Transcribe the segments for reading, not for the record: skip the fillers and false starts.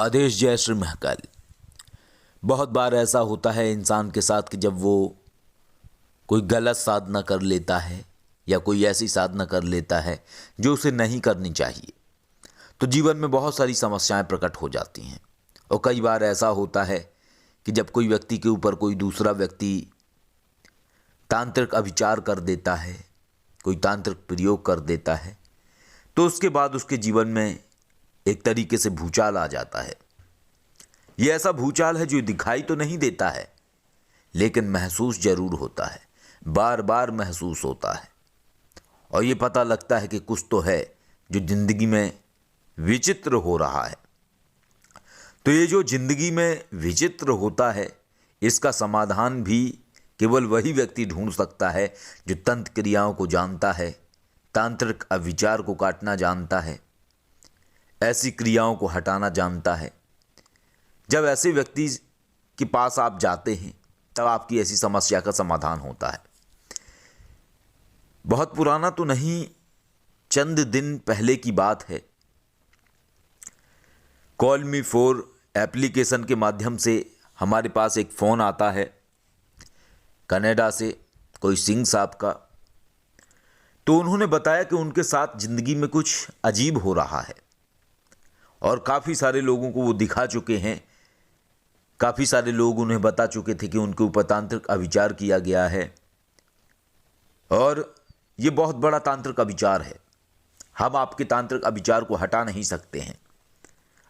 आदेश जय श्री महाकाल। बहुत बार ऐसा होता है इंसान के साथ कि जब वो कोई गलत साधना कर लेता है या कोई ऐसी साधना कर लेता है जो उसे नहीं करनी चाहिए, तो जीवन में बहुत सारी समस्याएं प्रकट हो जाती हैं। और कई बार ऐसा होता है कि जब कोई व्यक्ति के ऊपर कोई दूसरा व्यक्ति तांत्रिक अभिचार कर देता है, कोई तांत्रिक प्रयोग कर देता है, तो उसके बाद उसके जीवन में एक तरीके से भूचाल आ जाता है। यह ऐसा भूचाल है जो दिखाई तो नहीं देता है, लेकिन महसूस जरूर होता है, बार बार महसूस होता है। और ये पता लगता है कि कुछ तो है जो जिंदगी में विचित्र हो रहा है। तो ये जो जिंदगी में विचित्र होता है, इसका समाधान भी केवल वही व्यक्ति ढूंढ सकता है जो तंत्र क्रियाओं को जानता है, तांत्रिक अविचार को काटना जानता है, ऐसी क्रियाओं को हटाना जानता है। जब ऐसे व्यक्ति के पास आप जाते हैं तब आपकी ऐसी समस्या का समाधान होता है। बहुत पुराना तो नहीं, चंद दिन पहले की बात है। कॉल मी फॉर एप्लीकेशन के माध्यम से हमारे पास एक फ़ोन आता है कनाडा से, कोई सिंह साहब का। तो उन्होंने बताया कि उनके साथ ज़िंदगी में कुछ अजीब हो रहा है और काफ़ी सारे लोगों को वो दिखा चुके हैं। काफ़ी सारे लोग उन्हें बता चुके थे कि उनके ऊपर तांत्रिक अभिचार किया गया है और ये बहुत बड़ा तांत्रिक अभिचार है। हम आपके तांत्रिक अभिचार को हटा नहीं सकते हैं।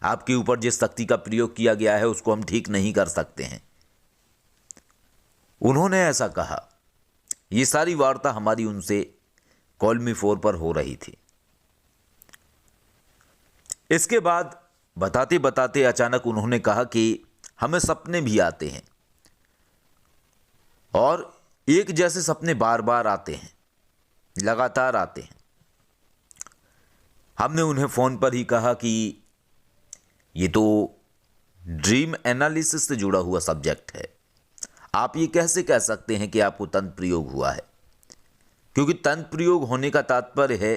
आपके ऊपर जिस शक्ति का प्रयोग किया गया है उसको हम ठीक नहीं कर सकते हैं। उन्होंने ऐसा कहा। ये सारी वार्ता हमारी उनसे कॉल मी फॉर पर हो रही थी। इसके बाद बताते बताते अचानक उन्होंने कहा कि हमें सपने भी आते हैं और एक जैसे सपने बार बार आते हैं, लगातार आते हैं। हमने उन्हें फ़ोन पर ही कहा कि ये तो ड्रीम एनालिसिस से जुड़ा हुआ सब्जेक्ट है। आप ये कैसे कह सकते हैं कि आपको तंत्र प्रयोग हुआ है? क्योंकि तंत्र प्रयोग होने का तात्पर्य है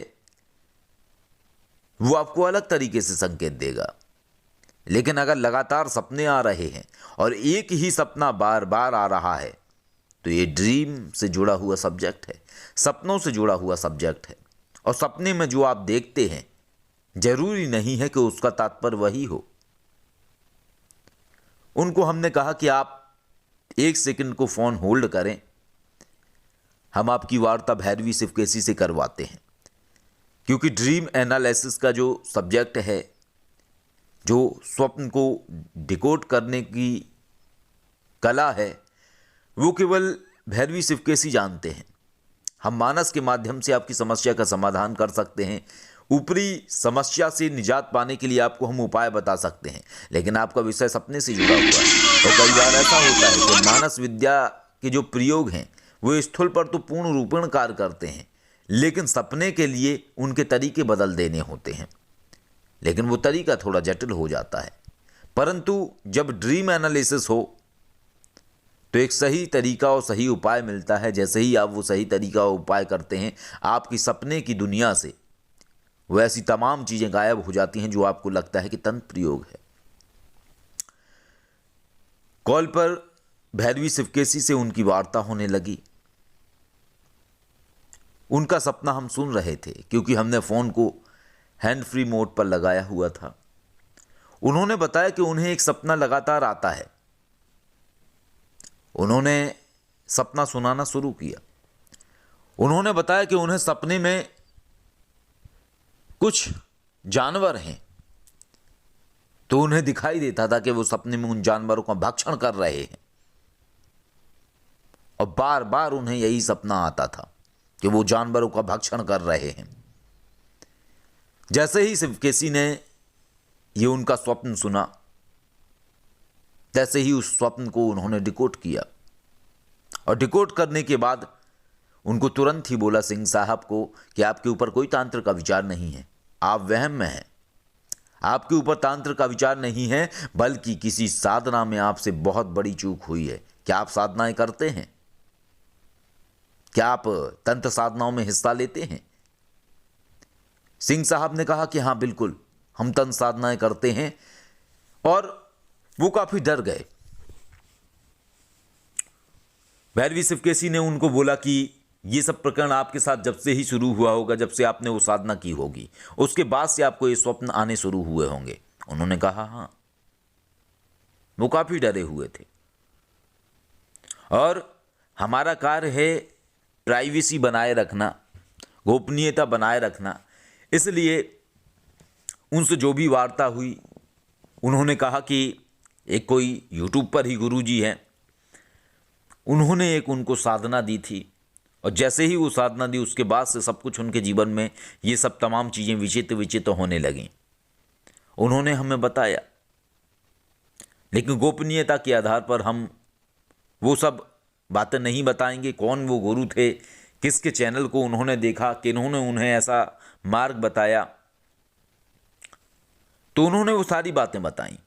वो आपको अलग तरीके से संकेत देगा। लेकिन अगर लगातार सपने आ रहे हैं और एक ही सपना बार बार आ रहा है तो ये ड्रीम से जुड़ा हुआ सब्जेक्ट है, सपनों से जुड़ा हुआ सब्जेक्ट है। और सपने में जो आप देखते हैं जरूरी नहीं है कि उसका तात्पर्य वही हो। उनको हमने कहा कि आप 1 सेकंड को फ़ोन होल्ड करें, हम आपकी वार्ता भैरवी शिवकेशी से करवाते हैं। क्योंकि ड्रीम एनालिसिस का जो सब्जेक्ट है, जो स्वप्न को डिकोड करने की कला है, वो केवल भैरवी शिवकेशी जानते हैं। हम मानस के माध्यम से आपकी समस्या का समाधान कर सकते हैं। ऊपरी समस्या से निजात पाने के लिए आपको हम उपाय बता सकते हैं, लेकिन आपका विषय सपने से जुड़ा हुआ है। और कई बार ऐसा होता है कि मानस विद्या के जो प्रयोग हैं वो स्थूल पर तो पूर्ण रूपेण कार्य करते हैं, लेकिन सपने के लिए उनके तरीके बदल देने होते हैं। लेकिन वो तरीका थोड़ा जटिल हो जाता है। परंतु जब ड्रीम एनालिसिस हो तो एक सही तरीका और सही उपाय मिलता है। जैसे ही आप वो सही तरीका और उपाय करते हैं, आपकी सपने की दुनिया से वो ऐसी तमाम चीज़ें गायब हो जाती हैं जो आपको लगता है कि तंत्र प्रयोग है। कॉल पर भैरवी शिवकेशी से उनकी वार्ता होने लगी। उनका सपना हम सुन रहे थे क्योंकि हमने फ़ोन को हैंड फ्री मोड पर लगाया हुआ था। उन्होंने बताया कि उन्हें एक सपना लगातार आता है। उन्होंने सपना सुनाना शुरू किया। उन्होंने बताया कि उन्हें सपने में कुछ जानवर हैं, तो उन्हें दिखाई देता था कि वो सपने में उन जानवरों का भक्षण कर रहे हैं। और बार बार उन्हें यही सपना आता था कि वो जानवरों का भक्षण कर रहे हैं। जैसे ही शिवकेशी ने ये उनका स्वप्न सुना, तैसे ही उस स्वप्न को उन्होंने डिकोड किया। और डिकोड करने के बाद उनको तुरंत ही बोला सिंह साहब को कि आपके ऊपर कोई तांत्रिक का विचार नहीं है, आप वहम में हैं। आपके ऊपर तांत्रिक का विचार नहीं है, बल्कि किसी साधना में आपसे बहुत बड़ी चूक हुई है। क्या आप साधनाएं करते हैं? क्या आप तंत्र साधनाओं में हिस्सा लेते हैं? सिंह साहब ने कहा कि हाँ बिल्कुल, हम तंत्र साधनाएं करते हैं और वो काफी डर गए। भैरवी शिवकेशी ने उनको बोला कि ये सब प्रकरण आपके साथ जब से ही शुरू हुआ होगा, जब से आपने वो साधना की होगी, उसके बाद से आपको ये स्वप्न आने शुरू हुए होंगे। उन्होंने कहा हाँ। वो काफी डरे हुए थे। और हमारा कार्य है प्राइवेसी बनाए रखना, गोपनीयता बनाए रखना। इसलिए उनसे जो भी वार्ता हुई, उन्होंने कहा कि एक कोई यूट्यूब पर ही गुरुजी हैं, उन्होंने एक उनको साधना दी थी, और जैसे ही वो साधना दी उसके बाद से सब कुछ उनके जीवन में ये सब तमाम चीज़ें विचित्र विचित्र होने लगीं। उन्होंने हमें बताया, लेकिन गोपनीयता के आधार पर हम वो सब बातें नहीं बताएंगे। कौन वो गुरु थे, किसके चैनल को उन्होंने देखा, किन्होंने उन्हें ऐसा मार्ग बताया, तो उन्होंने वो सारी बातें बताई।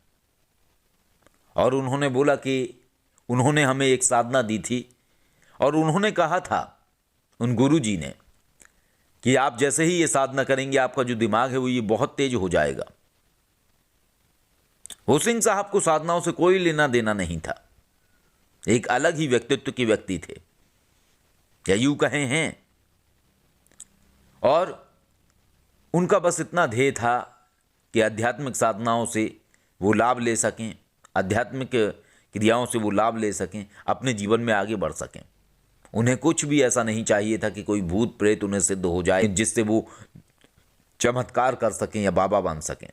और उन्होंने बोला कि उन्होंने हमें एक साधना दी थी, और उन्होंने कहा था उन गुरुजी ने कि आप जैसे ही ये साधना करेंगे आपका जो दिमाग है वो ये बहुत तेज हो जाएगा। हुसैन साहब को साधनाओं से कोई लेना देना नहीं था, एक अलग ही व्यक्तित्व के व्यक्ति थे, या यूं कहें हैं। और उनका बस इतना ध्येय था कि आध्यात्मिक साधनाओं से वो लाभ ले सकें, आध्यात्मिक क्रियाओं से वो लाभ ले सकें, अपने जीवन में आगे बढ़ सकें। उन्हें कुछ भी ऐसा नहीं चाहिए था कि कोई भूत प्रेत उन्हें सिद्ध हो जाए जिससे वो चमत्कार कर सकें या बाबा बन सकें।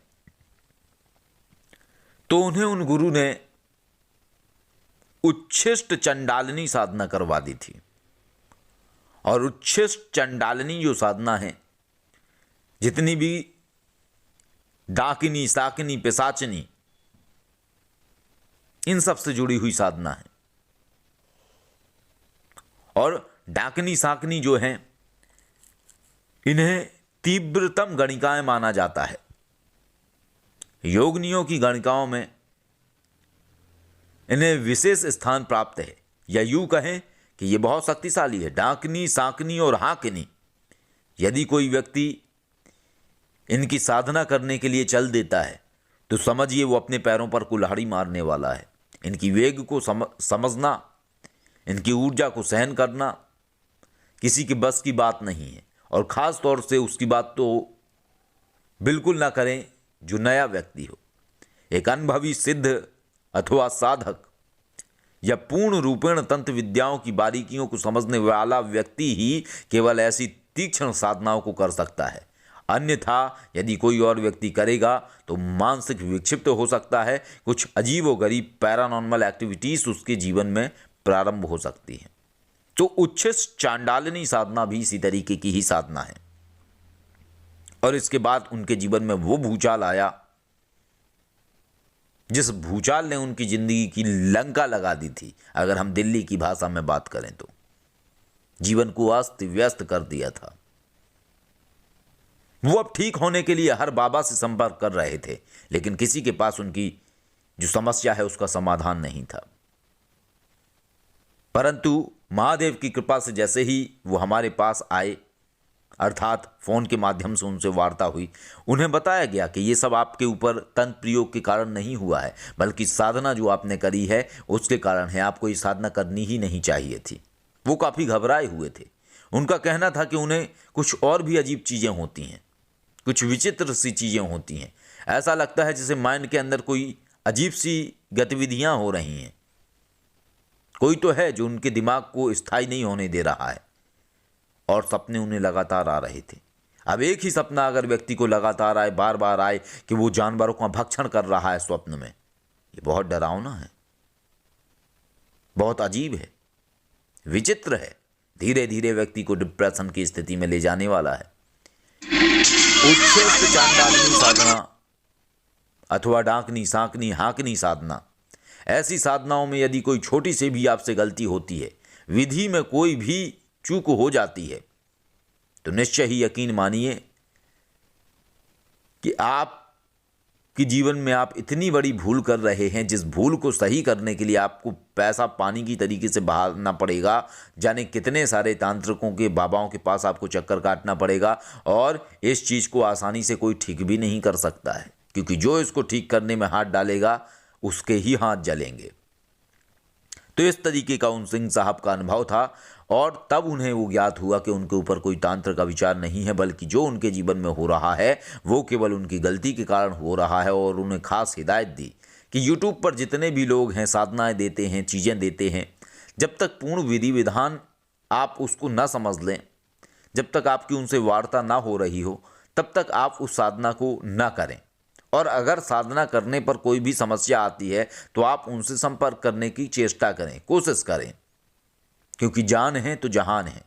तो उन्हें उन गुरु ने उच्छिष्ट चंडालिनी साधना करवा दी थी। और उच्छिष्ट चंडालिनी जो साधना है, जितनी भी डाकिनी, साकिनी, पिशाचिनी, इन सब से जुड़ी हुई साधना है। और डाकिनी साकिनी जो हैं, इन्हें तीव्रतम गणिकाएं माना जाता है। योगनियों की गणिकाओं में इन्हें विशेष स्थान प्राप्त है, या यूं कहें कि ये बहुत शक्तिशाली है। डाकिनी, साकिनी और हाकिनी, यदि कोई व्यक्ति इनकी साधना करने के लिए चल देता है तो समझिए वो अपने पैरों पर कुल्हाड़ी मारने वाला है। इनकी वेग को समझना, इनकी ऊर्जा को सहन करना किसी के बस की बात नहीं है। और ख़ास तौर से उसकी बात तो बिल्कुल ना करें जो नया व्यक्ति हो। एक अनुभवी सिद्ध अथवा साधक या पूर्ण रूपेण तंत्र विद्याओं की बारीकियों को समझने वाला व्यक्ति ही केवल ऐसी तीक्ष्ण साधनाओं को कर सकता है। अन्यथा यदि कोई और व्यक्ति करेगा तो मानसिक विक्षिप्त हो सकता है, कुछ अजीबोगरीब पैरानॉर्मल एक्टिविटीज उसके जीवन में प्रारंभ हो सकती है। तो उच्छिष्ट चांडालिनी साधना भी इसी तरीके की ही साधना है। और इसके बाद उनके जीवन में वो भूचाल आया जिस भूचाल ने उनकी जिंदगी की लंका लगा दी थी। अगर हम दिल्ली की भाषा में बात करें तो जीवन को अस्त व्यस्त कर दिया था। वो अब ठीक होने के लिए हर बाबा से संपर्क कर रहे थे, लेकिन किसी के पास उनकी जो समस्या है उसका समाधान नहीं था। परंतु महादेव की कृपा से जैसे ही वो हमारे पास आए, अर्थात फ़ोन के माध्यम से उनसे वार्ता हुई, उन्हें बताया गया कि ये सब आपके ऊपर तंत्र प्रयोग के कारण नहीं हुआ है, बल्कि साधना जो आपने करी है उसके कारण है। आपको ये साधना करनी ही नहीं चाहिए थी। वो काफ़ी घबराए हुए थे। उनका कहना था कि उन्हें कुछ और भी अजीब चीज़ें होती हैं, कुछ विचित्र सी चीज़ें होती हैं। ऐसा लगता है जैसे माइंड के अंदर कोई अजीब सी गतिविधियाँ हो रही हैं। कोई तो है जो उनके दिमाग को स्थायी नहीं होने दे रहा है, और सपने उन्हें लगातार आ रहे थे। अब एक ही सपना अगर व्यक्ति को लगातार आए, बार बार आए कि वो जानवरों का भक्षण कर रहा है स्वप्न में, ये बहुत डरावना है, बहुत अजीब है, विचित्र है, धीरे धीरे व्यक्ति को डिप्रेशन की स्थिति में ले जाने वाला है। उच्छिष्ट चांडालिनी साधना अथवा डाकनी, सांकनी, हाकनी साधना, ऐसी साधनाओं में यदि कोई छोटी सी भी आपसे गलती होती है, विधि में कोई भी चूक हो जाती है, तो निश्चय ही यकीन मानिए कि आपके जीवन में आप इतनी बड़ी भूल कर रहे हैं, जिस भूल को सही करने के लिए आपको पैसा पानी की तरीके से बहाना पड़ेगा। जाने कितने सारे तांत्रिकों के, बाबाओं के पास आपको चक्कर काटना पड़ेगा, और इस चीज़ को आसानी से कोई ठीक भी नहीं कर सकता है। क्योंकि जो इसको ठीक करने में हाथ डालेगा उसके ही हाथ जलेंगे। तो इस तरीके का उन सिंह साहब का अनुभव था और तब उन्हें वो ज्ञात हुआ कि उनके ऊपर कोई तंत्र का विचार नहीं है, बल्कि जो उनके जीवन में हो रहा है वो केवल उनकी गलती के कारण हो रहा है। और उन्हें खास हिदायत दी कि यूट्यूब पर जितने भी लोग हैं साधनाएं देते हैं, चीज़ें देते हैं, जब तक पूर्ण विधि विधान आप उसको न समझ लें, जब तक आपकी उनसे वार्ता ना हो रही हो, तब तक आप उस साधना को न करें। और अगर साधना करने पर कोई भी समस्या आती है तो आप उनसे संपर्क करने की चेष्टा करें, कोशिश करें, क्योंकि जान है तो जहान है।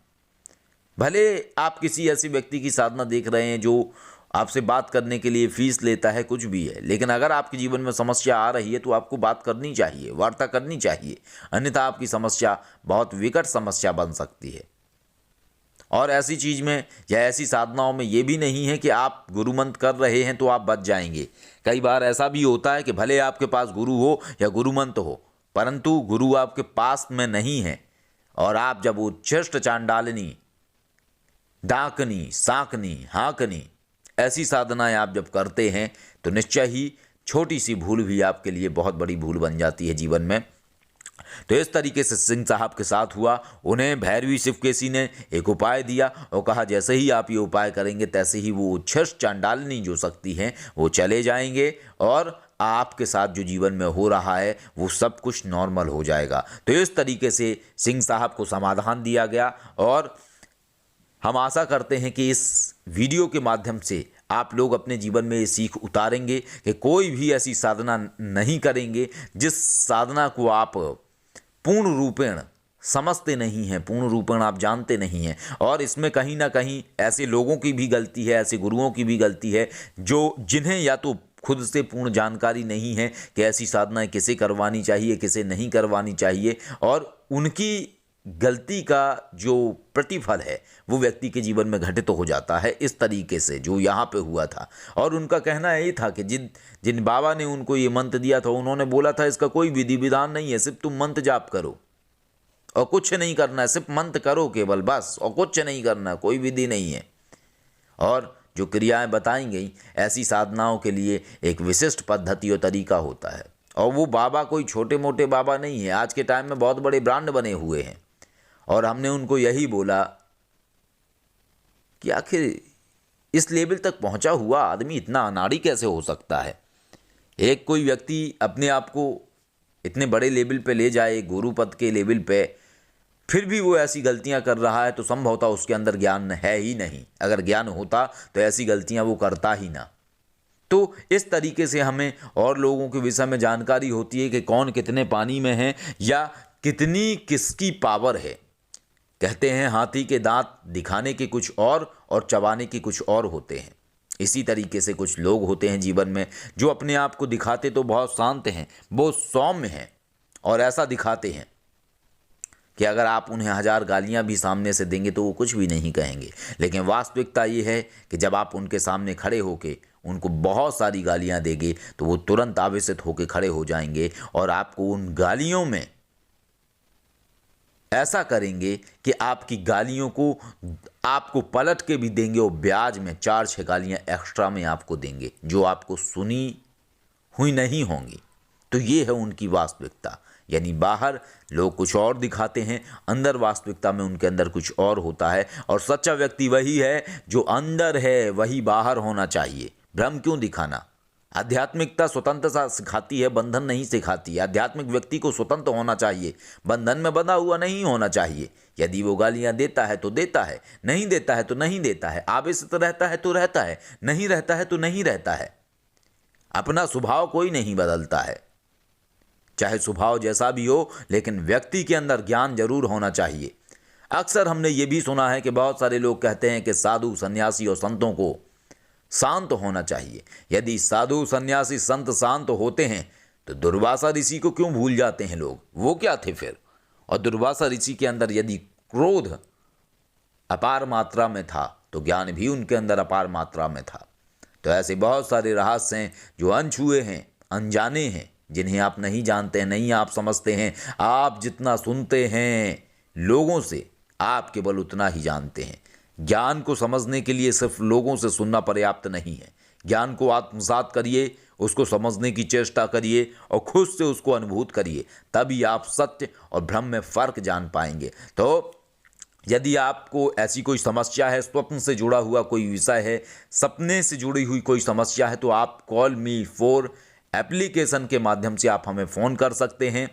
भले आप किसी ऐसे व्यक्ति की साधना देख रहे हैं जो आपसे बात करने के लिए फीस लेता है, कुछ भी है, लेकिन अगर आपके जीवन में समस्या आ रही है तो आपको बात करनी चाहिए, वार्ता करनी चाहिए, अन्यथा आपकी समस्या बहुत विकट समस्या बन सकती है। और ऐसी चीज़ में या ऐसी साधनाओं में ये भी नहीं है कि आप गुरु मंत्र कर रहे हैं तो आप बच जाएंगे। कई बार ऐसा भी होता है कि भले आपके पास गुरु हो या गुरु मंत्र हो, परंतु गुरु आपके पास में नहीं है और आप जब उच्छिष्ट चांडालिनी, डाकनी, साकनी, हाकनी ऐसी साधनाएं आप जब करते हैं तो निश्चय ही छोटी सी भूल भी आपके लिए बहुत बड़ी भूल बन जाती है जीवन में। तो इस तरीके से सिंह साहब के साथ हुआ। उन्हें भैरवी शिवकेशी ने एक उपाय दिया और कहा जैसे ही आप ये उपाय करेंगे तैसे ही वो उच्छिष्ट चांडालिनी जो शक्ति हैं वो चले जाएंगे और आपके साथ जो जीवन में हो रहा है वो सब कुछ नॉर्मल हो जाएगा। तो इस तरीके से सिंह साहब को समाधान दिया गया और हम आशा करते हैं कि इस वीडियो के माध्यम से आप लोग अपने जीवन में ये सीख उतारेंगे कि कोई भी ऐसी साधना नहीं करेंगे जिस साधना को आप पूर्ण रूपेण समझते नहीं हैं, पूर्ण रूपेण आप जानते नहीं हैं। और इसमें कहीं ना कहीं ऐसे लोगों की भी गलती है, ऐसे गुरुओं की भी गलती है जो जिन्हें या तो खुद से पूर्ण जानकारी नहीं है कि ऐसी साधनाएं किसे करवानी चाहिए, किसे नहीं करवानी चाहिए, और उनकी गलती का जो प्रतिफल है वो व्यक्ति के जीवन में घटित हो जाता है इस तरीके से जो यहाँ पे हुआ था। और उनका कहना यही था कि जिन बाबा ने उनको ये मंत्र दिया था उन्होंने बोला था इसका कोई विधि विधान नहीं है, सिर्फ तुम मंत्र जाप करो और कुछ नहीं करना है, सिर्फ मंत्र करो केवल, बस, और कुछ नहीं करना, कोई विधि नहीं है। और जो क्रियाएं बताई गई ऐसी साधनाओं के लिए एक विशिष्ट पद्धति और तरीका होता है। और वो बाबा कोई छोटे मोटे बाबा नहीं है, आज के टाइम में बहुत बड़े ब्रांड बने हुए हैं। और हमने उनको यही बोला कि आखिर इस लेवल तक पहुंचा हुआ आदमी इतना अनाड़ी कैसे हो सकता है। एक कोई व्यक्ति अपने आप को इतने बड़े लेवल पे ले जाए, गुरु पद के लेवल पे, फिर भी वो ऐसी गलतियां कर रहा है तो संभवतः उसके अंदर ज्ञान है ही नहीं। अगर ज्ञान होता तो ऐसी गलतियां वो करता ही ना। तो इस तरीके से हमें और लोगों के विषय में जानकारी होती है कि कौन कितने पानी में है या कितनी किसकी पावर है। कहते हैं हाथी के दांत दिखाने के कुछ और चबाने के कुछ और होते हैं। इसी तरीके से कुछ लोग होते हैं जीवन में जो अपने आप को दिखाते तो बहुत शांत हैं, बहुत सौम्य हैं और ऐसा दिखाते हैं कि अगर आप उन्हें 1000 गालियां भी सामने से देंगे तो वो कुछ भी नहीं कहेंगे। लेकिन वास्तविकता ये है कि जब आप उनके सामने खड़े होके उनको बहुत सारी गालियां देंगे तो वो तुरंत आवेशित होकर खड़े हो जाएंगे और आपको उन गालियों में ऐसा करेंगे कि आपकी गालियों को आपको पलट के भी देंगे और ब्याज में 4-6 गालियां एक्स्ट्रा में आपको देंगे जो आपको सुनी हुई नहीं होंगी। तो ये है उनकी वास्तविकता। यानी बाहर लोग कुछ और दिखाते हैं, अंदर वास्तविकता में उनके अंदर कुछ और होता है। और सच्चा व्यक्ति वही है जो अंदर है, वही बाहर होना चाहिए। भ्रम क्यों दिखाना। आध्यात्मिकता स्वतंत्रता सिखाती है, बंधन नहीं सिखाती। आध्यात्मिक व्यक्ति को स्वतंत्र होना चाहिए, बंधन में बंधा हुआ नहीं होना चाहिए। यदि वो गालियां देता है तो देता है, नहीं देता है तो नहीं देता है, आवेशित रहता है तो रहता है, नहीं रहता है तो नहीं रहता है। अपना स्वभाव कोई नहीं बदलता है, चाहे स्वभाव जैसा भी हो, लेकिन व्यक्ति के अंदर ज्ञान जरूर होना चाहिए। अक्सर हमने ये भी सुना है कि बहुत सारे लोग कहते हैं कि साधु सन्यासी और संतों को शांत होना चाहिए। यदि साधु सन्यासी संत शांत होते हैं तो दुर्वासा ऋषि को क्यों भूल जाते हैं लोग, वो क्या थे फिर। और दुर्वासा ऋषि के अंदर यदि क्रोध अपार मात्रा में था तो ज्ञान भी उनके अंदर अपार मात्रा में था। तो ऐसे बहुत सारे रहस्य हैं जो अनछुए हैं, अनजाने हैं, जिन्हें आप नहीं जानते हैं, नहीं आप समझते हैं। आप जितना सुनते हैं लोगों से आप केवल उतना ही जानते हैं। ज्ञान को समझने के लिए सिर्फ लोगों से सुनना पर्याप्त नहीं है, ज्ञान को आत्मसात करिए, उसको समझने की चेष्टा करिए और खुद से उसको अनुभूत करिए, तभी आप सत्य और भ्रम में फ़र्क जान पाएंगे। तो यदि आपको ऐसी कोई समस्या है, स्वप्न से जुड़ा हुआ कोई विषय है, सपने से जुड़ी हुई कोई समस्या है, तो आप कॉल मी फॉर एप्लीकेशन के माध्यम से आप हमें फ़ोन कर सकते हैं।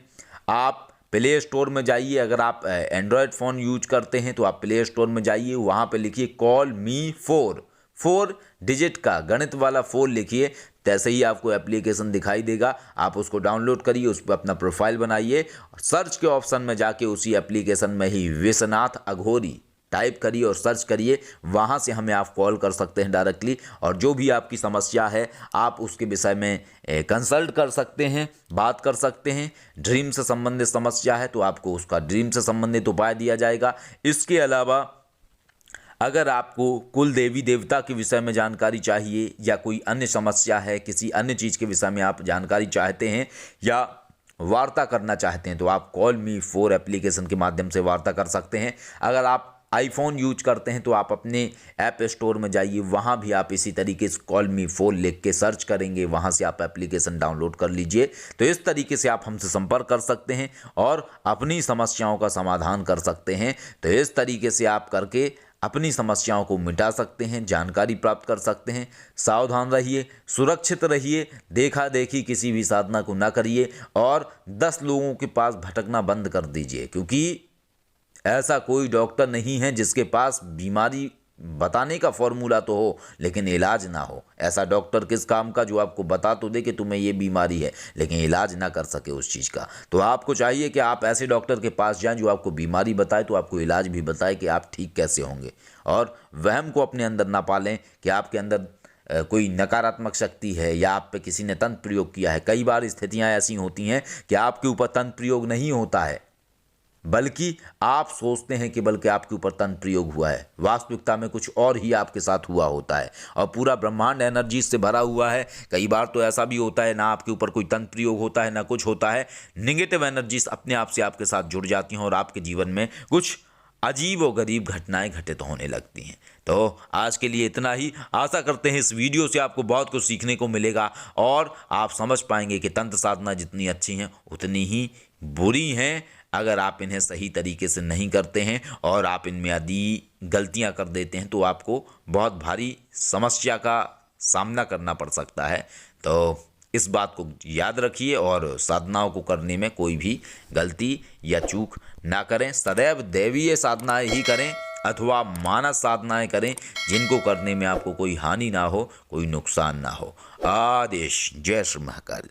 आप प्ले स्टोर में जाइए, अगर आप एंड्रॉयड फ़ोन यूज करते हैं तो आप प्ले स्टोर में जाइए, वहाँ पे लिखिए कॉल मी फॉर, 4 डिजिट का गणित वाला 4 लिखिए, तैसे ही आपको एप्लीकेशन दिखाई देगा। आप उसको डाउनलोड करिए, उस पर अपना प्रोफाइल बनाइए, सर्च के ऑप्शन में जाके उसी एप्लीकेशन में ही विश्वनाथ अघोरी टाइप करिए और सर्च करिए, वहाँ से हमें आप कॉल कर सकते हैं डायरेक्टली, और जो भी आपकी समस्या है आप उसके विषय में कंसल्ट कर सकते हैं, बात कर सकते हैं। ड्रीम से संबंधित समस्या है तो आपको उसका ड्रीम से संबंधित उपाय दिया जाएगा। इसके अलावा अगर आपको कुल देवी देवता के विषय में जानकारी चाहिए या कोई अन्य समस्या है, किसी अन्य चीज़ के विषय में आप जानकारी चाहते हैं या वार्ता करना चाहते हैं, तो आप कॉल मी फॉर एप्लीकेशन के माध्यम से वार्ता कर सकते हैं। अगर आप आईफोन यूज करते हैं तो आप अपने ऐप स्टोर में जाइए, वहाँ भी आप इसी तरीके से कॉल मी फॉर लिख के सर्च करेंगे, वहाँ से आप एप्लीकेशन डाउनलोड कर लीजिए। तो इस तरीके से आप हमसे संपर्क कर सकते हैं और अपनी समस्याओं का समाधान कर सकते हैं। तो इस तरीके से आप करके अपनी समस्याओं को मिटा सकते हैं, जानकारी प्राप्त कर सकते हैं। सावधान रहिए, सुरक्षित रहिए, देखा देखी किसी भी साधना को ना करिए और 10 लोगों के पास भटकना बंद कर दीजिए, क्योंकि ऐसा कोई डॉक्टर नहीं है जिसके पास बीमारी बताने का फॉर्मूला तो हो लेकिन इलाज ना हो। ऐसा डॉक्टर किस काम का जो आपको बता तो दे कि तुम्हें ये बीमारी है लेकिन इलाज ना कर सके उस चीज़ का। तो आपको चाहिए कि आप ऐसे डॉक्टर के पास जाएं जो आपको बीमारी बताए तो आपको इलाज भी बताए कि आप ठीक कैसे होंगे। और वहम को अपने अंदर ना पालें कि आपके अंदर कोई नकारात्मक शक्ति है या आप पे किसी ने तंत्र प्रयोग किया है। कई बार स्थितियां ऐसी होती हैं कि आपके ऊपर तंत्र प्रयोग नहीं होता है, बल्कि आप सोचते हैं कि बल्कि आपके ऊपर तंत्र प्रयोग हुआ है, वास्तविकता में कुछ और ही आपके साथ हुआ होता है और पूरा ब्रह्मांड एनर्जी से भरा हुआ है। कई बार तो ऐसा भी होता है ना आपके ऊपर कोई तंत्र प्रयोग होता है ना कुछ होता है, नेगेटिव एनर्जीज अपने आप से आपके साथ जुड़ जाती हैं और आपके जीवन में कुछ अजीब और गरीब घटनाएं घटित होने लगती हैं। तो आज के लिए इतना ही। आशा करते हैं इस वीडियो से आपको बहुत कुछ सीखने को मिलेगा और आप समझ पाएंगे कि तंत्र साधना जितनी अच्छी हैं उतनी ही बुरी हैं अगर आप इन्हें सही तरीके से नहीं करते हैं और आप इनमें आदि गलतियां कर देते हैं तो आपको बहुत भारी समस्या का सामना करना पड़ सकता है। तो इस बात को याद रखिए और साधनाओं को करने में कोई भी गलती या चूक ना करें। सदैव दैवीय साधनाएं ही करें अथवा मानस साधनाएं करें जिनको करने में आपको कोई हानि ना हो, कोई नुकसान ना हो। आदेश। जय श्री महाकाल।